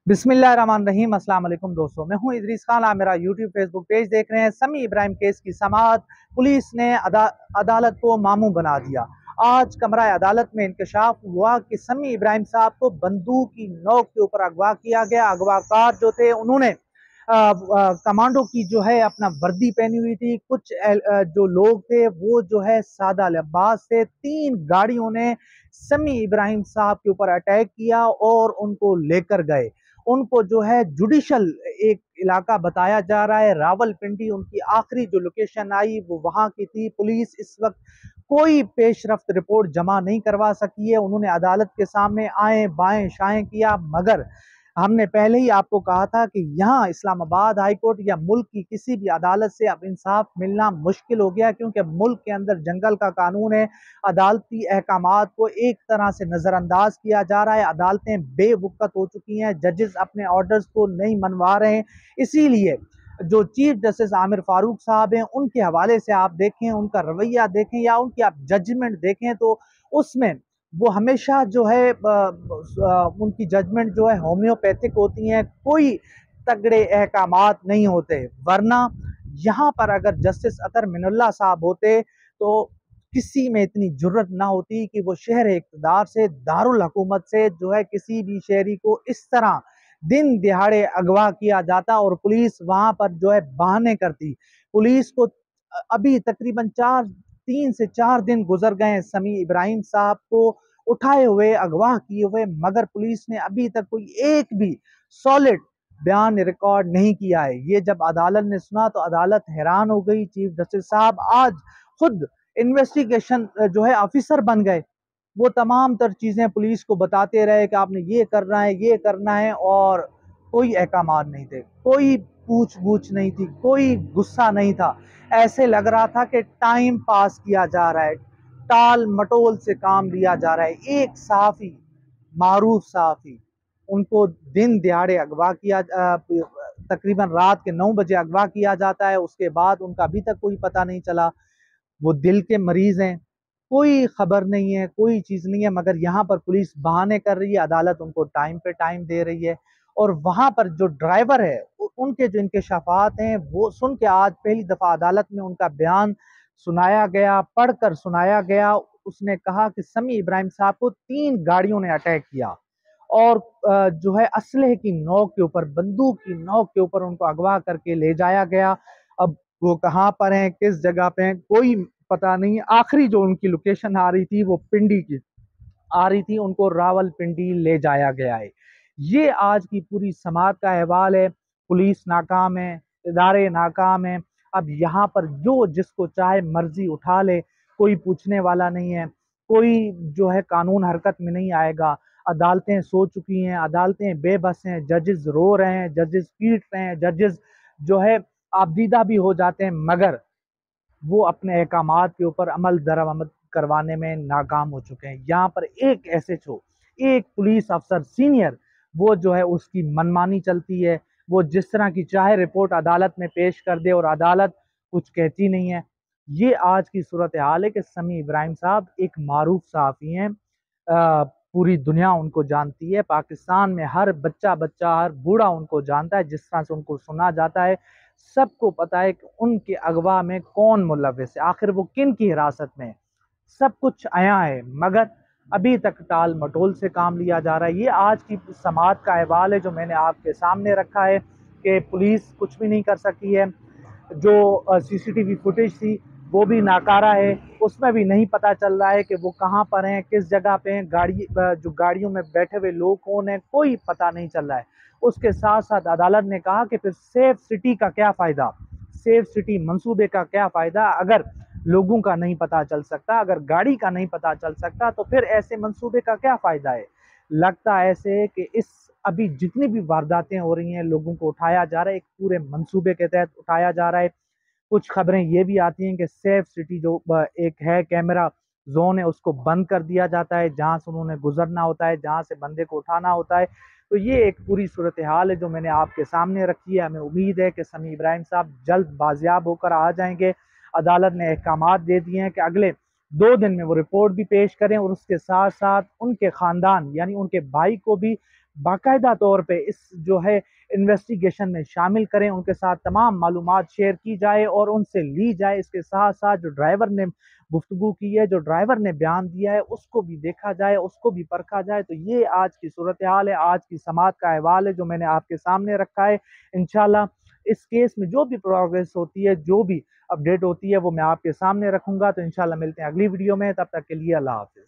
बिस्मिल्लाहिर्रहमानिर्रहीम। अस्सलाम वालेकुम दोस्तों, मैं हूं इदरीस खान। आप मेरा यूट्यूब फेसबुक पेज देख रहे हैं। समी इब्राहिम केस की समाअत पुलिस ने अदालत को मामू बना दिया। आज कमरा अदालत में इंकशाफ हुआ कि समी इब्राहिम साहब को बंदूक की नोक के ऊपर अगवा किया गया। अगवाकार जो थे उन्होंने कमांडो की जो है अपना वर्दी पहनी हुई थी। कुछ जो लोग थे वो जो है सादा लिबास थे। 3 गाड़ियों ने समी इब्राहिम साहब के ऊपर अटैक किया और उनको लेकर गए। उनको जो है जुडिशल एक इलाका बताया जा रहा है, रावलपिंडी। उनकी आखिरी जो लोकेशन आई वो वहां की थी। पुलिस इस वक्त कोई पेशरफ्त रिपोर्ट जमा नहीं करवा सकी है। उन्होंने अदालत के सामने आए बाएं शाएं किया, मगर हमने पहले ही आपको कहा था कि यहाँ इस्लामाबाद हाई कोर्ट या मुल्क की किसी भी अदालत से अब इंसाफ मिलना मुश्किल हो गया, क्योंकि मुल्क के अंदर जंगल का कानून है। अदालती अहकामात को एक तरह से नज़रअंदाज किया जा रहा है। अदालतें बेवकूफ़ हो चुकी हैं, जजेस अपने ऑर्डर्स को नहीं मनवा रहे हैं। इसीलिए जो चीफ जस्टिस आमिर फारूक साहब हैं उनके हवाले से आप देखें, उनका रवैया देखें या उनकी आप जजमेंट देखें, तो उसमें वो हमेशा जो है उनकी जजमेंट जो है होम्योपैथिक होती हैं, कोई तगड़े अहकामात नहीं होते। वरना यहाँ पर अगर जस्टिस अतर मिनुल्लाह साहब होते तो किसी में इतनी जुर्रत ना होती कि वो शहर इक़्तिदार से, दारुल हुकूमत से जो है किसी भी शहरी को इस तरह दिन दिहाड़े अगवा किया जाता और पुलिस वहां पर जो है बहाने करती। पुलिस को अभी तकरीबन 3 से 4 दिन गुजर गए समी इब्राहिम साहब को उठाए हुए, अगवा किए हुए, मगर पुलिस ने अभी तक कोई एक भी सॉलिड बयान रिकॉर्ड नहीं किया है। ये जब अदालत ने सुना तो अदालत हैरान हो गई। चीफ जस्टिस साहब आज खुद इन्वेस्टिगेशन जो है ऑफिसर बन गए। वो तमाम तर चीजें पुलिस को बताते रहे कि आपने ये करना है, ये करना है, और कोई अहकामात नहीं थे, कोई पूछ बूछ नहीं थी, कोई गुस्सा नहीं था। ऐसे लग रहा था कि टाइम पास किया जा रहा है, टाल मटोल से काम लिया जा रहा है। एक सहाफी, मारूफ सहाफी, उनको दिन दिहाड़े अगवा किया, तकरीबन रात के 9 बजे अगवा किया जाता है। उसके बाद उनका अभी तक कोई पता नहीं चला। वो दिल के मरीज हैं, कोई खबर नहीं है, कोई चीज़ नहीं है, मगर यहाँ पर पुलिस बहाने कर रही है, अदालत उनको टाइम पे टाइम दे रही है। और वहाँ पर जो ड्राइवर है उनके जो इंकशाफात हैं वो सुन के आज पहली दफ़ा अदालत में उनका बयान सुनाया गया, पढ़कर सुनाया गया। उसने कहा कि समी इब्राहिम साहब को 3 गाड़ियों ने अटैक किया और जो है असलहे की नोक के ऊपर, बंदूक की नोक के ऊपर उनको अगवा करके ले जाया गया। अब वो कहाँ पर हैं, किस जगह पे हैं, कोई पता नहीं। आखिरी जो उनकी लोकेशन आ रही थी वो पिंडी की आ रही थी, उनको रावलपिंडी ले जाया गया है। ये आज की पूरी समाज का अहवाल है। पुलिस नाकाम है, इदारे नाकाम है। अब यहाँ पर जो जिसको चाहे मर्जी उठा ले, कोई पूछने वाला नहीं है, कोई जो है कानून हरकत में नहीं आएगा। अदालतें सो चुकी हैं, अदालतें बेबस हैं, जजेस रो रहे हैं, जजेस पीट रहे हैं, जजेस जो है आपदीदा भी हो जाते हैं, मगर वो अपने अहकामात के ऊपर अमल दरामद करवाने में नाकाम हो चुके हैं। यहाँ पर एक एसएचओ, एक पुलिस अफसर सीनियर, वो जो है उसकी मनमानी चलती है। वो जिस तरह की चाहे रिपोर्ट अदालत में पेश कर दे और अदालत कुछ कहती नहीं है। ये आज की सूरत हाल है कि समी इब्राहिम साहब एक मारूफ सहाफ़ी हैं। पूरी दुनिया उनको जानती है। पाकिस्तान में हर बच्चा बच्चा, हर बूढ़ा उनको जानता है। जिस तरह से उनको सुना जाता है, सबको पता है कि उनके अगवा में कौन मुलव्विस है, आखिर वो किन की हिरासत में है। सब कुछ आया है, मगर अभी तक टाल मटोल से काम लिया जा रहा है। ये आज की समाज का अहवाल है जो मैंने आपके सामने रखा है कि पुलिस कुछ भी नहीं कर सकी है। जो सीसीटीवी फुटेज थी वो भी नाकारा है, उसमें भी नहीं पता चल रहा है कि वो कहाँ पर हैं, किस जगह पे हैं, जो गाड़ियों में बैठे हुए लोग कौन हैं, कोई पता नहीं चल रहा है। उसके साथ साथ अदालत ने कहा कि फिर सेफ सिटी का क्या फ़ायदा, सेफ सिटी मंसूबे का क्या फ़ायदा, अगर लोगों का नहीं पता चल सकता, अगर गाड़ी का नहीं पता चल सकता, तो फिर ऐसे मंसूबे का क्या फ़ायदा है। लगता ऐसे है कि इस अभी जितनी भी वारदातें हो रही हैं, लोगों को उठाया जा रहा है, एक पूरे मंसूबे के तहत उठाया जा रहा है। कुछ खबरें ये भी आती हैं कि सेफ सिटी जो एक है कैमरा जोन है, उसको बंद कर दिया जाता है, जहां से उन्होंने गुजरना होता है, जहां से बंदे को उठाना होता है। तो ये एक पूरी सूरत हाल है जो मैंने आपके सामने रखी है। हमें उम्मीद है कि समी इब्राहिम साहब जल्द बाजियाब होकर आ जाएंगे। अदालत ने अहकामात दे दिए हैं कि अगले 2 दिन में वो रिपोर्ट भी पेश करें और उसके साथ साथ उनके ख़ानदान यानी उनके भाई को भी बाकायदा तौर पे इस जो है इन्वेस्टिगेशन में शामिल करें, उनके साथ तमाम मालूमात शेयर की जाए और उनसे ली जाए। इसके साथ साथ जो ड्राइवर ने गुफ्तगू की है, जो ड्राइवर ने बयान दिया है, उसको भी देखा जाए, उसको भी परखा जाए। तो ये आज की सूरत हाल है, आज की समात का अहवाल है जो मैंने आपके सामने रखा है। इंशाल्लाह इस केस में जो भी प्रोग्रेस होती है, जो भी अपडेट होती है, वो मैं आपके सामने रखूंगा। तो इंशाल्लाह मिलते हैं अगली वीडियो में, तब तक के लिए अल्लाह हाफिज।